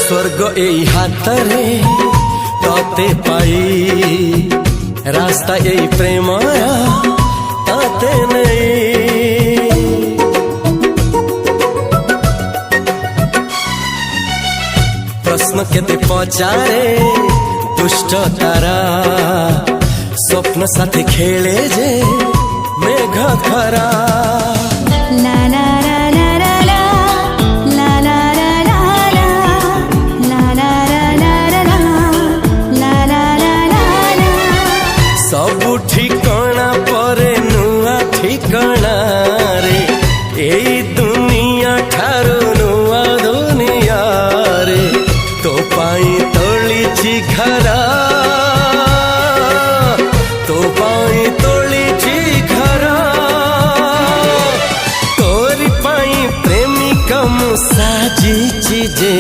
स्वर्ग एई हातरे तते पाई रास्ता एई प्रेमया ताते नहीं। प्रश्न केते पचारे दुष्ट तारा स्वप्न साथी खेले जे मेघ खरा। ला ला ला ला ला ला ला ला ला ला ला ला ला ला ला। सबु ठिकाना परे नुआ ठिकाना रे एई दुनिया ठारू नुआ दुनिया रे। तो पाई तोलिछि घरा तो पाई तोलिछि घरा तोरी पाई प्रेमिका मु साजिछि जे।